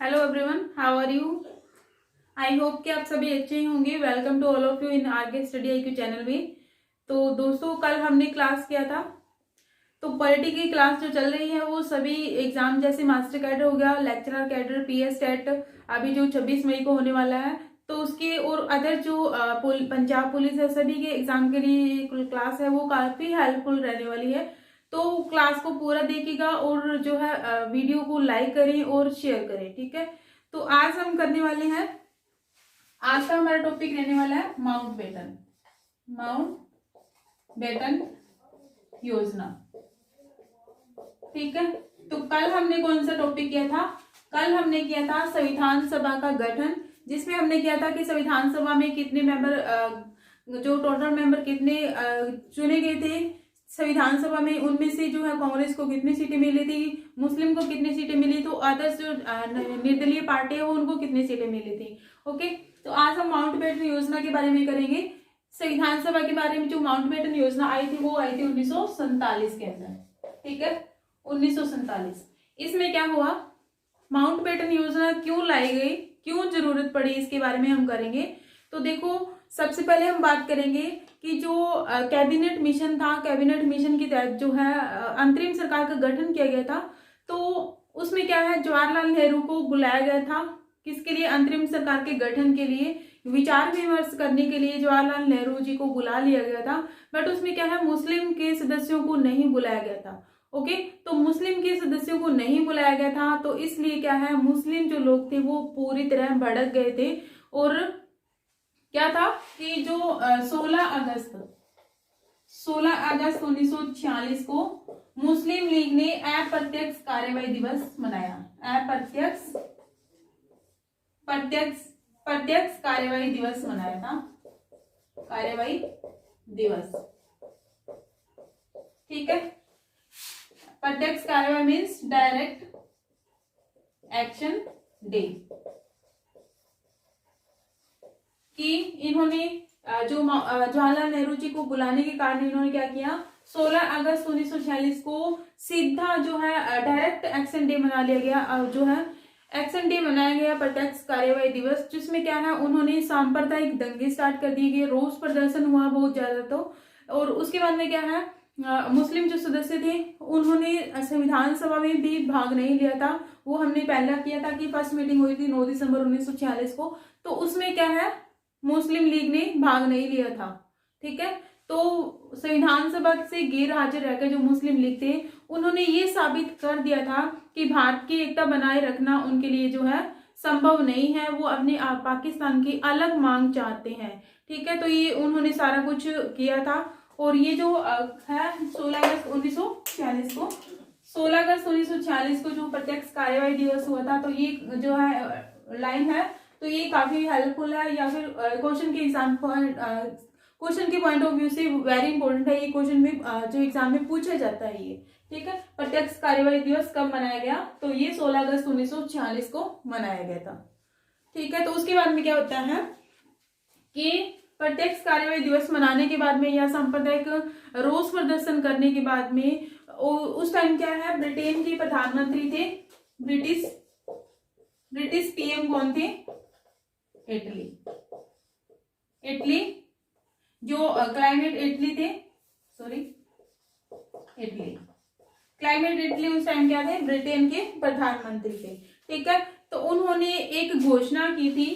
Hello everyone, how are you? I hope कि आप सभी अच्छे ही होंगे। Welcome to all of you in R K study IQ channel में। तो दोस्तों, कल हमने क्लास किया था। तो पॉलिटी की क्लास जो चल रही है वो सभी एग्जाम जैसे मास्टर कैडर हो गया, लेक्चरर कैडर, PS टेट अभी जो 26 मई को होने वाला है, तो उसके और अदर जो पंजाब पुलिस है सभी के एग्जाम के लिए क्लास है वो काफी हेल्पफुल रहने वाली है। तो क्लास को पूरा देखिएगा और जो है वीडियो को लाइक करें और शेयर करें, ठीक है। तो आज हम करने वाले हैं, आज का हमारा टॉपिक रहने वाला है माउंट बेटन योजना, ठीक है। तो कल हमने कौन सा टॉपिक किया था? कल हमने किया था संविधान सभा का गठन, जिसमें हमने किया था कि संविधान सभा में कितने मेंबर, जो टोटल मेंबर कितने चुने गए थे संविधान सभा में, उनमें से जो है कांग्रेस को कितनी सीटें मिली थी, मुस्लिम को कितनी सीटें मिली, तो अदर्स जो निर्दलीय पार्टी है वो उनको कितनी सीटें मिली थी। ओके, तो आज हम माउंट बेटन योजना के बारे में करेंगे। संविधान सभा के बारे में जो माउंट बेटन योजना आई थी वो आई थी 1947 के अंदर, ठीक है, 1947। इसमें क्या हुआ, माउंट बेटन योजना क्यों लाई गई, क्यों जरूरत पड़ी, इसके बारे में हम करेंगे। तो देखो, सबसे पहले हम बात करेंगे कि जो कैबिनेट मिशन था, कैबिनेट मिशन के तहत जो है अंतरिम सरकार का गठन किया गया था। तो उसमें क्या है, जवाहरलाल नेहरू को बुलाया गया था, किसके लिए? अंतरिम सरकार के गठन के लिए विचार विमर्श करने के लिए जवाहरलाल नेहरू जी को बुला लिया गया था। बट उसमें क्या है, मुस्लिम के सदस्यों को नहीं बुलाया गया था। ओके, तो मुस्लिम के सदस्यों को नहीं बुलाया गया था, तो इसलिए क्या है, मुस्लिम जो लोग थे वो पूरी तरह भड़क गए थे। और क्या था कि जो 16 अगस्त 1946 को मुस्लिम लीग ने अप्रत्यक्ष कार्यवाही दिवस मनाया। प्रत्यक्ष कार्यवाही दिवस मनाया था, कार्यवाही दिवस, ठीक है। प्रत्यक्ष कार्यवाही मीन्स डायरेक्ट एक्शन डे, कि इन्होंने जो जवाहरलाल नेहरू जी को बुलाने के कारण इन्होंने क्या किया, 16 अगस्त 1946 को सीधा जो है डायरेक्ट एक्शन डे मना लिया गया, जो है एक्शन डे मनाया गया, प्रत्यक्ष कार्यवाही दिवस, जिसमें क्या है, उन्होंने सांप्रदायिक दंगे स्टार्ट कर दिए गए, रोष प्रदर्शन हुआ बहुत ज्यादा। तो और उसके बाद में क्या है, मुस्लिम जो सदस्य थे उन्होंने संविधान सभा में भी भाग नहीं लिया था। वो हमने पहला किया था कि फर्स्ट मीटिंग हुई थी 9 दिसंबर 1946 को, तो उसमें क्या है, मुस्लिम लीग ने भाग नहीं लिया था, ठीक है। तो संविधान सभा से गैर हाजिर रहकर जो मुस्लिम लीग थे उन्होंने ये साबित कर दिया था कि भारत की एकता बनाए रखना उनके लिए जो है संभव नहीं है, वो अपने पाकिस्तान की अलग मांग चाहते हैं, ठीक है। तो ये उन्होंने सारा कुछ किया था। और ये जो है 16 अगस्त 1946 को, 16 अगस्त 1946 को जो प्रत्यक्ष कार्यवाही दिवस हुआ था, तो ये जो है लाइन है, तो ये काफी हेल्पफुल है, या फिर क्वेश्चन के पॉइंट ऑफ व्यू से वेरी इंपॉर्टेंट है। ये क्वेश्चन में जो एग्जाम में पूछा जाता है ये, ठीक है। प्रत्यक्ष कार्यवाही दिवस कब मनाया गया? तो ये 16 अगस्त 1946 को मनाया गया था, ठीक है। तो उसके बाद में क्या होता है कि प्रत्यक्ष कार्यवाही दिवस मनाने के बाद में या सांप्रदायिक रोष प्रदर्शन करने के बाद में उस टाइम क्या है, ब्रिटेन के प्रधानमंत्री थे, ब्रिटिश PM कौन थे? इटली जो क्लाइमेट इटली थे, सॉरी इटली, क्लाइमेट इटली उस टाइम क्या थे, ब्रिटेन के प्रधानमंत्री थे, ठीक है। तो उन्होंने एक घोषणा की थी,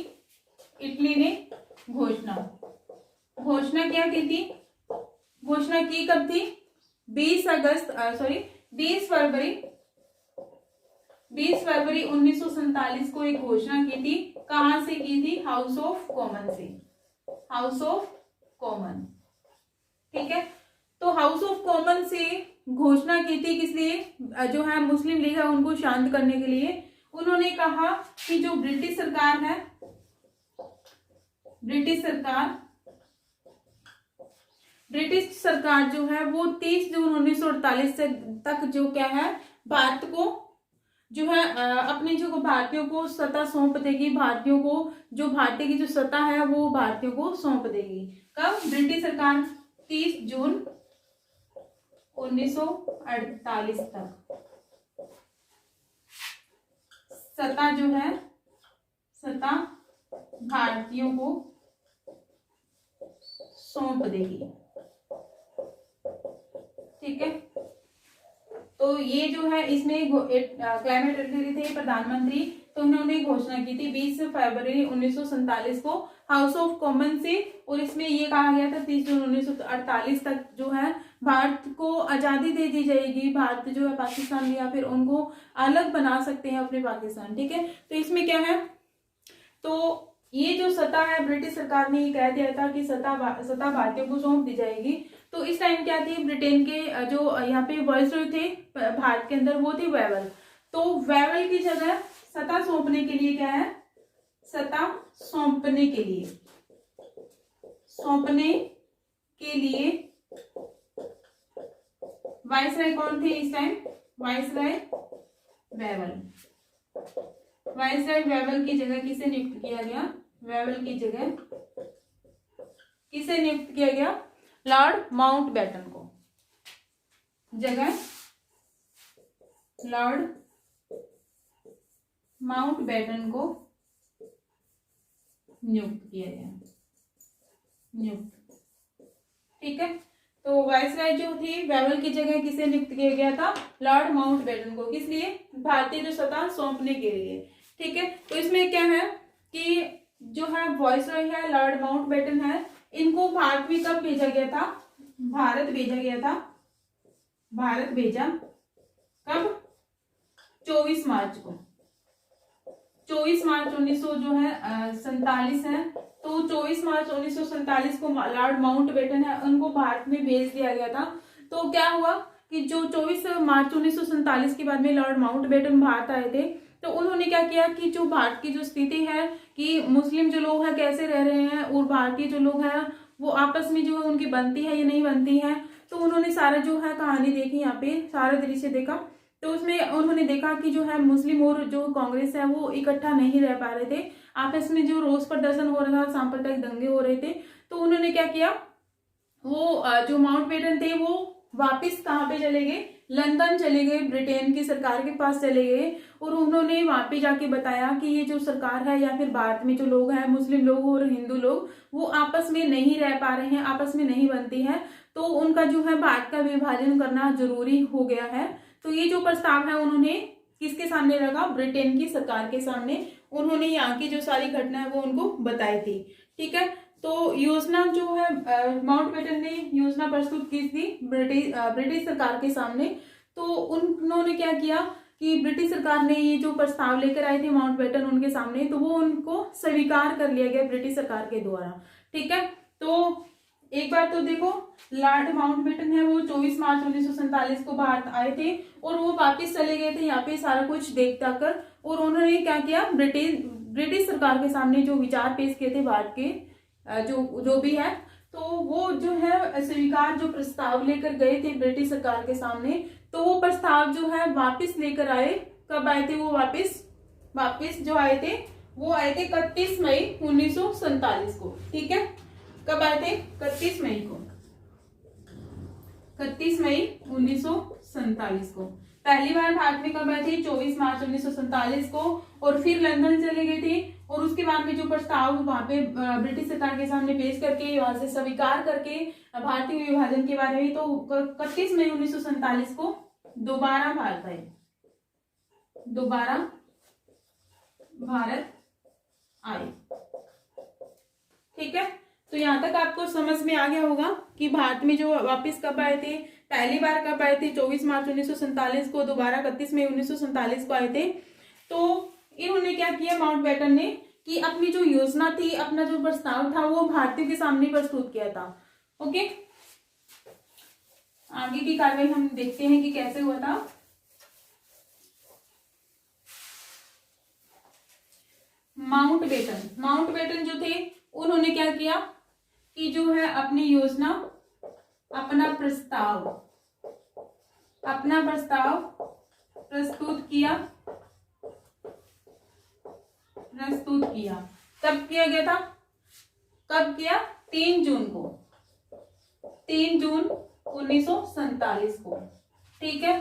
इटली ने घोषणा क्या की थी, घोषणा की कब थी? 20 फरवरी 1947 को एक घोषणा की थी। कहां से की थी? हाउस ऑफ कॉमन, ठीक है। तो हाउस ऑफ कॉमन से घोषणा की थी, किस लिए? जो है मुस्लिम लीग है उनको शांत करने के लिए। उन्होंने कहा कि जो ब्रिटिश सरकार जो है वो 30 जून 1948 से तक जो क्या है, भारत को जो है अपने जो भारतीयों को सत्ता सौंप देगी, भारतीयों को जो भारतीय की जो सत्ता है वो भारतीयों को सौंप देगी। कब? ब्रिटिश सरकार 30 जून 1948 तक। सत्ता जो है, सत्ता भारतीयों को सौंप देगी। ठीक है, तो ये जो है इसमें क्लाइमेट थे प्रधानमंत्री, तो उन्होंने घोषणा की थी 20 फरवरी 1947 को हाउस ऑफ कॉमन से, और इसमें ये कहा गया था 30 जून 1948 तक जो है भारत को आजादी दे दी जाएगी, भारत जो है पाकिस्तान या फिर उनको अलग बना सकते हैं अपने पाकिस्तान। ठीक है, तो इसमें क्या है, तो ये जो सत्ता है ब्रिटिश सरकार ने ये कह दिया था कि सत्ता भारतीयों को सौंप दी जाएगी। तो इस टाइम क्या थी, ब्रिटेन के जो यहाँ पे वायसरॉय थे भारत के अंदर, वो थे वेवल। तो वेवल की जगह सत्ता सौंपने के लिए क्या है, सत्ता सौंपने के लिए, सौंपने के लिए वायसरॉय कौन थे इस time, viceroy Wavell. Viceroy Wavell की जगह किसे नियुक्त किया गया, वेवल की जगह किसे नियुक्त किया गया, लॉर्ड माउंटबेटन को, जगह लॉर्ड माउंटबेटन को नियुक्त किया गया, नियुक्त। ठीक है, तो वायसराय जो थी वेवल की जगह किसे नियुक्त किया गया था, लॉर्ड माउंटबेटन को। किस लिए, भारतीय जो सत्ता सौंपने के लिए। ठीक है, तो इसमें क्या है कि जो है वायसराय है, लॉर्ड माउंटबेटन है, इनको भारत भी कब भेजा गया था, भारत भेजा गया था, भारत भेजा कब, 24 मार्च को, 24 मार्च 1900 जो है 47 है, तो 24 मार्च 1947 को लॉर्ड माउंटबेटन है, उनको भारत में भेज दिया गया था। तो क्या हुआ कि जो 24 मार्च 1947 के बाद में लॉर्ड माउंटबेटन भारत आए थे, तो उन्होंने क्या किया कि जो भारत की जो स्थिति है कि मुस्लिम जो लोग हैं कैसे रह रहे हैं और भारतीय जो लोग हैं वो आपस में जो है उनकी बनती है या नहीं बनती है, तो उन्होंने सारा जो है कहानी देखी, यहाँ पे सारा दृश्य देखा। तो उसमें उन्होंने देखा कि जो है मुस्लिम और जो कांग्रेस है वो इकट्ठा नहीं रह पा रहे थे, आपस में जो रोष प्रदर्शन हो रहा था, सांप्रदायिक दंगे हो रहे थे। तो उन्होंने क्या किया, वो जो माउंटबेटन थे वो वापस कहाँ पे चले गए, लंदन चले गए, ब्रिटेन की सरकार के पास चले गए, और उन्होंने वहां पे जाके बताया कि ये जो सरकार है या फिर भारत में जो लोग हैं, मुस्लिम लोग और हिंदू लोग, वो आपस में नहीं रह पा रहे हैं, आपस में नहीं बनती है, तो उनका जो है भारत का विभाजन करना जरूरी हो गया है। तो ये जो प्रस्ताव है उन्होंने किसके सामने रखा, ब्रिटेन की सरकार के सामने। उन्होंने यहाँ की जो सारी घटना है वो उनको बताई थी। ठीक है, तो योजना जो है माउंटबेटन ने योजना प्रस्तुत की थी ब्रिटिश सरकार के सामने। तो उन्होंने क्या किया कि ब्रिटिश सरकार ने ये जो प्रस्ताव लेकर आए थे माउंटबेटन उनके सामने, तो वो उनको स्वीकार कर लिया गया ब्रिटिश सरकार के द्वारा। ठीक है, तो एक बार तो देखो, लॉर्ड माउंटबेटन है वो 24 मार्च 1947 को भारत आए थे और वो वापस चले गए थे यहाँ पे सारा कुछ देख कर, और उन्होंने क्या किया, ब्रिटिश सरकार के सामने जो विचार पेश किए थे भारत के जो भी है, तो वो जो है स्वीकार जो प्रस्ताव लेकर गए थे ब्रिटिश सरकार के सामने, तो वो प्रस्ताव जो है वापस लेकर आए। कब आए थे वो वापस जो आए थे वो आए थे 31 मई 1947 को। ठीक है, कब आए थे, 31 मई को, 31 मई 1947 को। पहली बार भारत में कब आए थे, 24 मार्च 1947 को, और फिर लंदन चले गए थे, और उसके बाद में जो प्रस्ताव वहां पे ब्रिटिश सरकार के सामने पेश करके वहां से स्वीकार करके भारतीय विभाजन के बारे में, तो 31 मई 1947 को दोबारा भारत आए, दोबारा भारत आए। ठीक है, तो यहाँ तक आपको समझ में आ गया होगा कि भारत में जो वापस कब आए थे, पहली बार कब आए थे, 24 मार्च 1947 को, दोबारा 31 मई 1947 को आए थे। तो इन्होंने क्या किया माउंटबेटन ने कि अपनी जो योजना थी, अपना जो प्रस्ताव था वो भारतीयों के सामने प्रस्तुत किया था। ओके, आगे की कार्रवाई हम देखते हैं कि कैसे हुआ था। माउंटबेटन जो थे उन्होंने क्या किया कि जो है अपनी योजना, अपना प्रस्ताव प्रस्तुत किया। कब किया गया था, कब किया, 3 जून को, 3 जून 1947 को। ठीक है,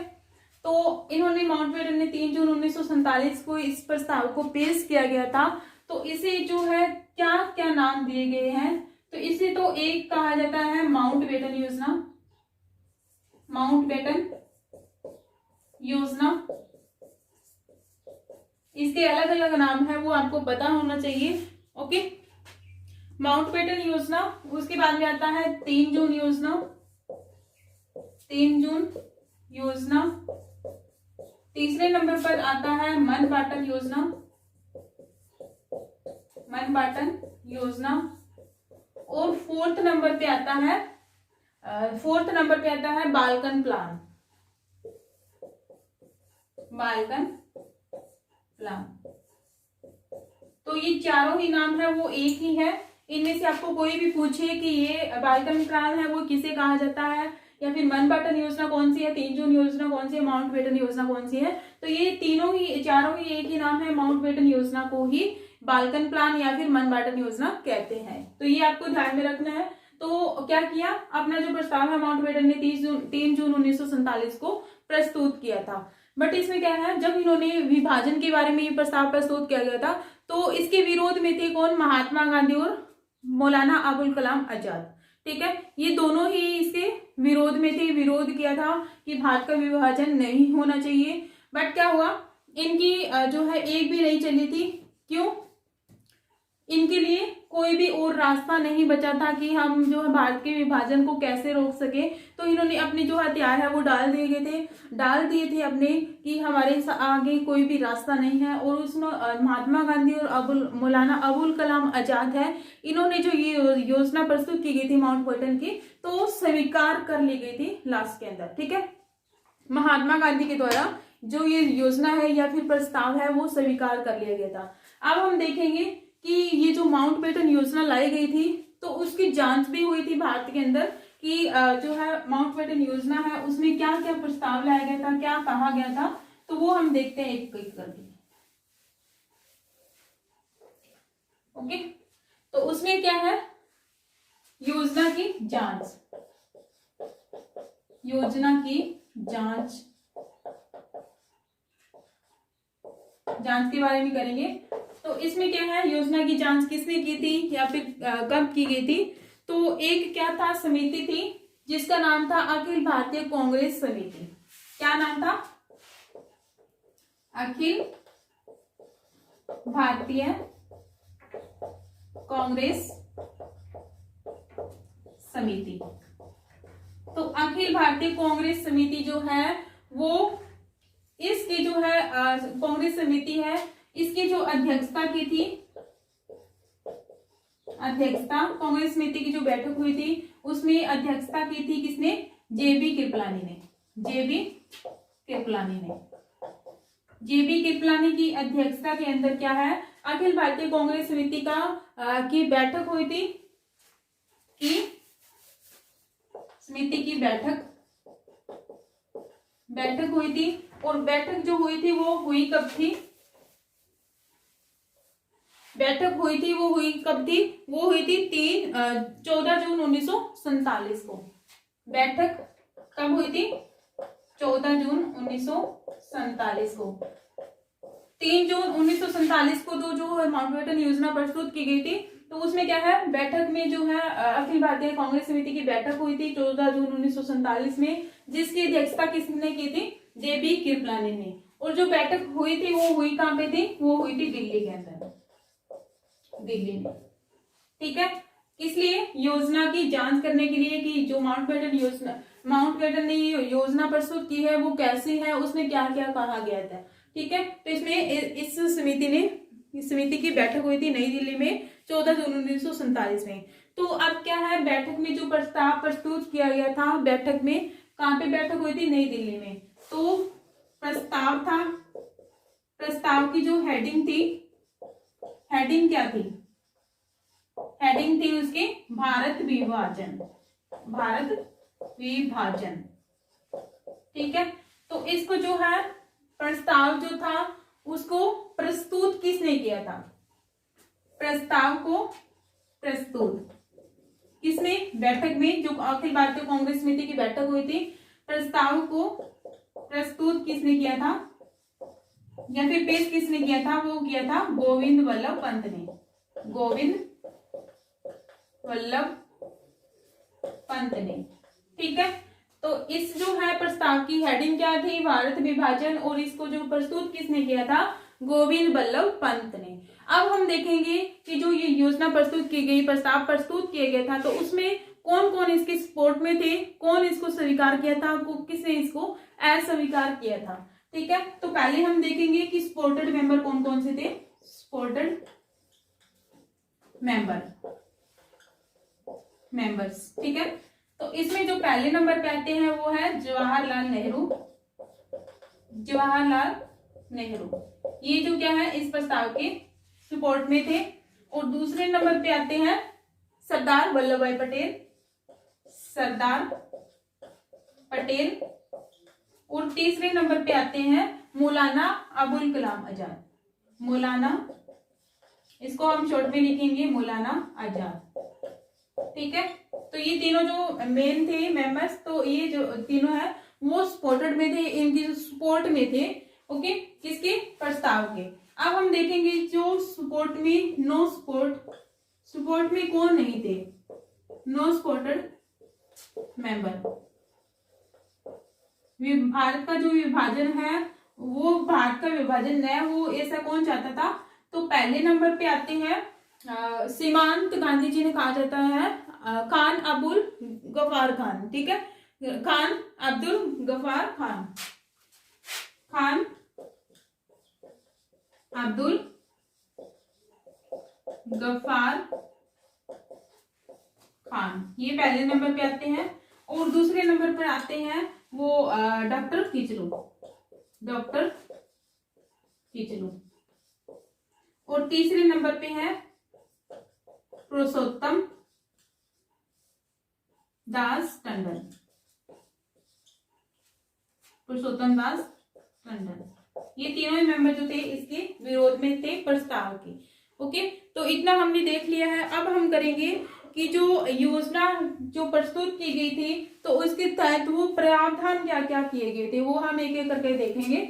तो इन्होंने माउंटबेटन ने 3 जून 1947 को इस प्रस्ताव को पेश किया गया था। तो इसे जो है क्या क्या नाम दिए गए हैं, तो इसे तो एक कहा जाता है माउंटबेटन योजना, माउंटबेटन योजना, इसके अलग अलग नाम है वो आपको पता होना चाहिए। ओके, माउंटबेटन योजना। उसके बाद में आता है 3 जून योजना, 3 जून योजना। तीसरे नंबर पर आता है मनपाटन योजना, मनपाटन योजना। और फोर्थ नंबर पे आता है बालकन प्लान, बालकन प्लान। तो ये चारों ही नाम है वो एक ही है। इनमें से आपको कोई भी पूछे कि ये बालकन प्लान है वो किसे कहा जाता है, या फिर मनपाटन योजना कौन सी है, 3 जून योजना कौन सी है, माउंटबेटन योजना कौन सी है, तो ये चारों ही एक ही नाम है। माउंटबेटन योजना को ही बालकन प्लान या फिर मनपाटन योजना कहते हैं। तो ये आपको ध्यान में रखना है। तो क्या किया, अपना जो प्रस्ताव है माउंटबेटन ने 3 जून 1947 को प्रस्तुत किया था। बट इसमें क्या है, जब इन्होंने विभाजन के बारे में ये प्रस्ताव प्रस्तुत किया गया था तो इसके विरोध में थे कौन, महात्मा गांधी और मौलाना अबुल कलाम आजाद। ठीक है, ये दोनों ही इसके विरोध में थे, विरोध किया था कि भारत का विभाजन नहीं होना चाहिए। बट क्या हुआ, इनकी जो है एक भी नहीं चली थी। क्यों, इनके लिए कोई भी और रास्ता नहीं बचा था कि हम जो है भारत के विभाजन को कैसे रोक सके। तो इन्होंने अपने जो हथियार है वो डाल दिए थे अपने, कि हमारे आगे कोई भी रास्ता नहीं है। और उसमें महात्मा गांधी और मौलाना अबुल कलाम आजाद है, इन्होंने जो ये योजना प्रस्तुत की गई थी माउंटबेटन की, तो स्वीकार कर ली गई थी लास्ट के अंदर। ठीक है, महात्मा गांधी के द्वारा जो ये योजना है या फिर प्रस्ताव है वो स्वीकार कर लिया गया था। अब हम देखेंगे कि ये जो माउंटबेटन योजना लाई गई थी तो उसकी जांच भी हुई थी भारत के अंदर कि जो है माउंटबेटन योजना है उसमें क्या क्या प्रस्ताव लाया गया था, क्या कहा गया था। तो वो हम देखते हैं एक एक करके। ओके, तो उसमें क्या है, योजना की जांच, योजना की जांच के बारे में करेंगे। तो इसमें क्या है, योजना की जांच किसने की थी या फिर कब की गई थी। तो एक क्या था, समिति थी जिसका नाम था अखिल भारतीय कांग्रेस समिति। क्या नाम था, अखिल भारतीय कांग्रेस समिति। तो अखिल भारतीय कांग्रेस समिति जो है वो इसकी जो है कांग्रेस समिति है, इसकी जो अध्यक्षता की थी, अध्यक्षता कांग्रेस समिति की जो बैठक हुई थी उसमें अध्यक्षता की थी किसने, जेबी कृपलानी ने, जेबी कृपलानी की अध्यक्षता के अंदर क्या है, अखिल भारतीय कांग्रेस समिति की बैठक हुई थी, की समिति की बैठक हुई थी। और बैठक जो हुई थी वो हुई कब थी, बैठक हुई थी वो हुई कब थी, वो हुई थी 14 जून 1947 को। बैठक कब हुई थी, 14 जून 1947 को। 3 जून 1947 को तो जो माउंटबेटन योजना प्रस्तुत की गई थी, तो उसमें क्या है, बैठक में जो है अखिल भारतीय कांग्रेस समिति की बैठक हुई थी 14 जून 1947 में, जिसकी अध्यक्षता किसने की थी, जेबी कृपलानी ने। और जो बैठक हुई थी वो हुई कहां पे थी, वो हुई थी दिल्ली के अंदर, दिल्ली में। ठीक है, इसलिए योजना की जांच करने के लिए कि जो माउंटबेटन ने योजना प्रस्तुत की है वो कैसी है, उसमें क्या क्या कहा गया था। ठीक है, तो इसमें इस समिति की बैठक हुई थी नई दिल्ली में 14 जून 1947 में। तो अब क्या है, बैठक में जो प्रस्ताव प्रस्तुत किया गया था, बैठक में कहां पे बैठक हुई थी, नई दिल्ली में। तो प्रस्ताव की जो हेडिंग थी, हेडिंग क्या थी, हेडिंग थी उसकी भारत विभाजन। ठीक है, तो इसको जो है प्रस्ताव जो था उसको प्रस्तुत किसने किया था, प्रस्ताव को प्रस्तुत किसने, बैठक में जो अखिल भारतीय कांग्रेस समिति की बैठक हुई थी, प्रस्ताव को प्रस्तुत किसने किया था या फिर पेश किसने किया था, वो किया था गोविंद वल्लभ पंत ने, गोविंद वल्लभ पंत ने। ठीक है, तो इस जो है प्रस्ताव की हेडिंग क्या थी, भारत विभाजन, और इसको जो प्रस्तुत किसने किया था, गोविंद वल्लभ पंत ने। अब हम देखेंगे कि जो ये योजना प्रस्तुत की गई, प्रस्ताव प्रस्तुत किया गया था, तो उसमें कौन कौन इसके सपोर्ट में थे, कौन इसको स्वीकार किया था, किसने इसको अस्वीकार किया था। ठीक है, तो पहले हम देखेंगे कि सपोर्टेड मेंबर कौन कौन से थे, सपोर्टेड मेंबर्स। ठीक है, तो इसमें जो पहले नंबर पे आते हैं वो है जवाहरलाल नेहरू। ये जो क्या है इस प्रस्ताव के सपोर्ट में थे। और दूसरे नंबर पे आते हैं सरदार वल्लभ भाई पटेल। और तीसरे नंबर पे आते हैं मौलाना अबुल कलाम आजाद। मौलाना, इसको हम शॉर्ट में लिखेंगे मौलाना आजाद। ठीक है, तो ये तीनों जो मेन थे मेंबर्स, तो ये जो तीनों है वो सपोर्टेड में थे, इनकी जो सपोर्ट में थे। ओके, किसके, प्रस्ताव के। अब हम देखेंगे जो सपोर्ट में, नो सपोर्ट में कौन नहीं थे, नो सपोर्टेड मेंबर। भारत का जो विभाजन है, वो भारत का विभाजन न हो, ऐसा कौन चाहता था, तो पहले नंबर पे आते हैं सीमांत गांधी जी ने कहा जाता है खान अब्दुल गफ्फार खान। ठीक है, खान अब्दुल गफ्फार खान, खान अब्दुल गफ्फार खान, ये पहले नंबर पे आते हैं। और दूसरे नंबर पर आते हैं वो डॉक्टर किचलू। और तीसरे नंबर पे है पुरुषोत्तम दास टंडन। ये तीनों ही मेंबर जो थे इसके विरोध में थे प्रस्ताव के। ओके, तो इतना हमने देख लिया है। अब हम करेंगे कि जो योजना जो प्रस्तुत की गई थी, तो उसके तहत वो प्रावधान क्या क्या किए गए थे, वो हम एक एक करके देखेंगे।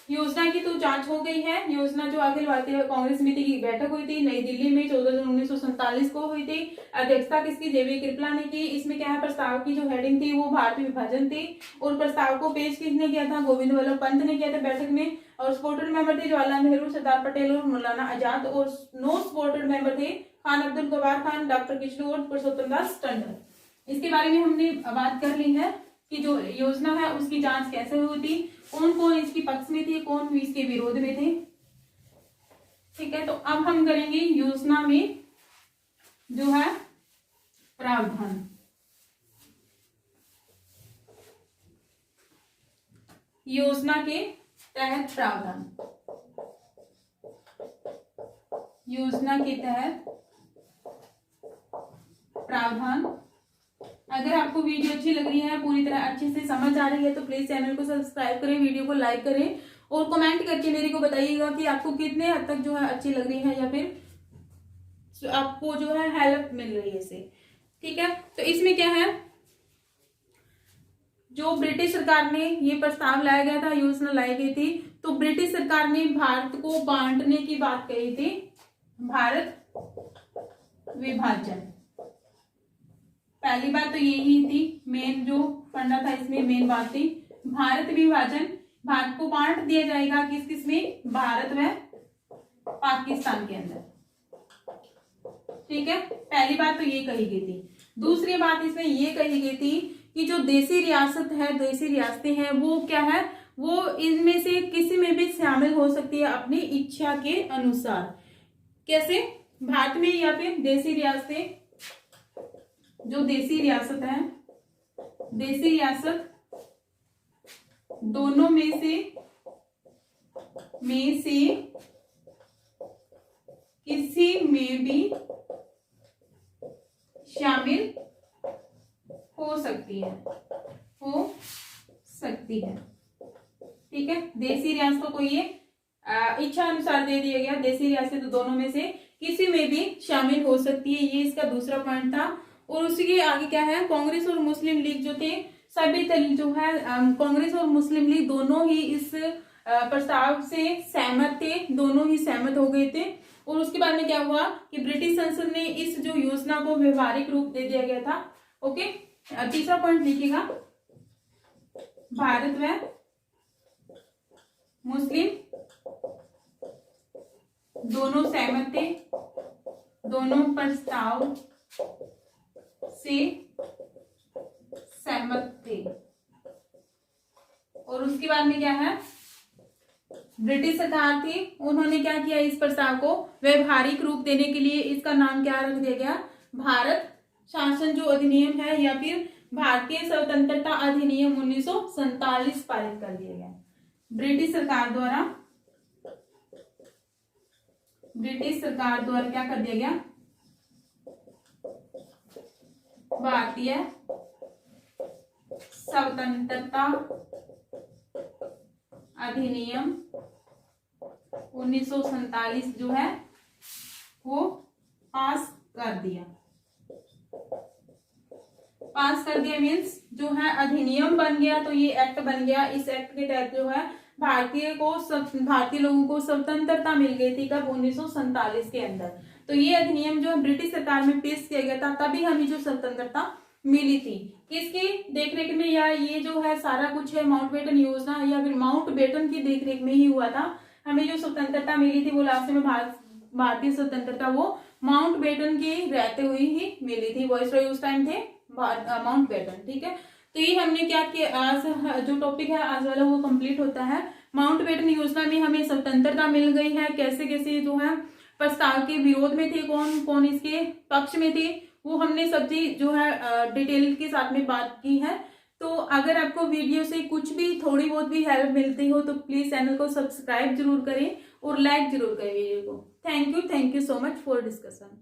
योजना की तो जांच हो गई है। योजना जो अखिल भारतीय कांग्रेस समिति की बैठक हुई थी नई दिल्ली में 14 जून 1947 को हुई थी। अध्यक्षता किसकी, जेबी कृपला ने की। इसमें क्या है, प्रस्ताव की जो हेडिंग थी वो भारत विभाजन थी। और प्रस्ताव को पेश किसने किया था, गोविंद वल्लभ पंत ने किया था बैठक में। और सपोर्टेड मेंबर थे जवाहरलाल नेहरू, सरदार पटेल और मौलाना आजाद। और नो सपोर्टेड मेंबर थे खान अब्दुल गफ्फार खान, डॉक्टर किचलू और पुरुषोत्तम दास टंडन। इसके बारे में हमने बात कर ली है कि जो योजना है उसकी जांच कैसे हुई थी, कौन कौन इसकी पक्ष में थे, कौन इसके विरोध में थे। ठीक है, तो अब हम करेंगे योजना में जो है प्रावधान। योजना के तहत प्रावधान, योजना के तहत प्रावधान। अगर आपको वीडियो अच्छी लग रही है, पूरी तरह अच्छे से समझ आ रही है, तो प्लीज चैनल को सब्सक्राइब करें, वीडियो को लाइक करें और कमेंट करके मेरे को बताइएगा कि आपको कितने हद तक जो है अच्छी लग रही है या फिर आपको जो है हेल्प मिल रही है इससे। ठीक है, तो इसमें क्या है, जो ब्रिटिश सरकार ने ये प्रस्ताव लाया गया था, योजना लाई गई थी, तो ब्रिटिश सरकार ने भारत को बांटने की बात कही थी। भारत विभाजन, पहली बात तो यही थी, मेन जो फंडा था इसमें मेन बात थी भारत विभाजन। भारत को बांट दिया जाएगा किस किस में, भारत व पाकिस्तान के अंदर। ठीक है, पहली बात तो ये कही गई थी। दूसरी बात इसमें ये कही गई थी कि जो देसी रियासत है, देसी रियासतें हैं, वो क्या है, वो इनमें से किसी में भी शामिल हो सकती है अपनी इच्छा के अनुसार। कैसे, भारत में या फिर देसी रियासतें, जो देसी रियासत है, देसी रियासत दोनों में से किसी में भी शामिल हो सकती है, ठीक है। देसी रियासतों को ये इच्छा अनुसार दे दिया गया, देसी रियासत दोनों में से किसी में भी शामिल हो सकती है, ये इसका दूसरा पॉइंट था। और उसी के आगे क्या है, कांग्रेस और मुस्लिम लीग जो थे सभी दल जो है कांग्रेस और मुस्लिम लीग दोनों ही इस प्रस्ताव से सहमत थे, दोनों ही सहमत हो गए थे। और उसके बाद में क्या हुआ कि ब्रिटिश संसद ने इस जो योजना को व्यवहारिक रूप दे दिया गया था। ओके, तीसरा पॉइंट लिखिएगा, भारत व मुस्लिम दोनों सहमत थे, दोनों प्रस्ताव से सहमत थे। और उसके बाद में क्या है, ब्रिटिश सरकार थी, उन्होंने क्या किया, इस प्रस्ताव को व्यवहारिक रूप देने के लिए इसका नाम क्या रख दिया गया, भारत शासन जो अधिनियम है या फिर भारतीय स्वतंत्रता अधिनियम 1947 पारित कर दिया गया। ब्रिटिश सरकार द्वारा क्या कर दिया गया, भारतीय स्वतंत्रता अधिनियम 1947 जो है वो पास कर दिया मीन्स जो है अधिनियम बन गया, तो ये एक्ट बन गया। इस एक्ट के तहत जो है भारतीय लोगों को स्वतंत्रता मिल गई थी कब, 1947 के अंदर। तो ये अधिनियम जो ब्रिटिश सरकार में पेश किया गया था, तभी हमें जो स्वतंत्रता मिली थी। किसकी देखरेख में, या ये जो है सारा कुछ है माउंटबेटन योजना या फिर माउंटबेटन की देखरेख में ही हुआ था। हमें जो स्वतंत्रता मिली थी वो लास्ट में भारतीय स्वतंत्रता वो माउंटबेटन के रहते हुए ही मिली थी। वाइसरॉय उस टाइम थे माउंटबेटन, ठीक है। तो ये हमने क्या किया, आज जो टॉपिक है आज वाला वो कंप्लीट होता है। माउंटबेटन योजना में हमें स्वतंत्रता मिल गई है, कैसे कैसे जो है प्रस्ताव के विरोध में थे, कौन कौन इसके पक्ष में थे, वो हमने सब्जी जो है डिटेल के साथ में बात की है। तो अगर आपको वीडियो से कुछ भी थोड़ी बहुत भी हेल्प मिलती हो तो प्लीज चैनल को सब्सक्राइब जरूर करें और लाइक जरूर करें वीडियो को। Thank you so much for discussion.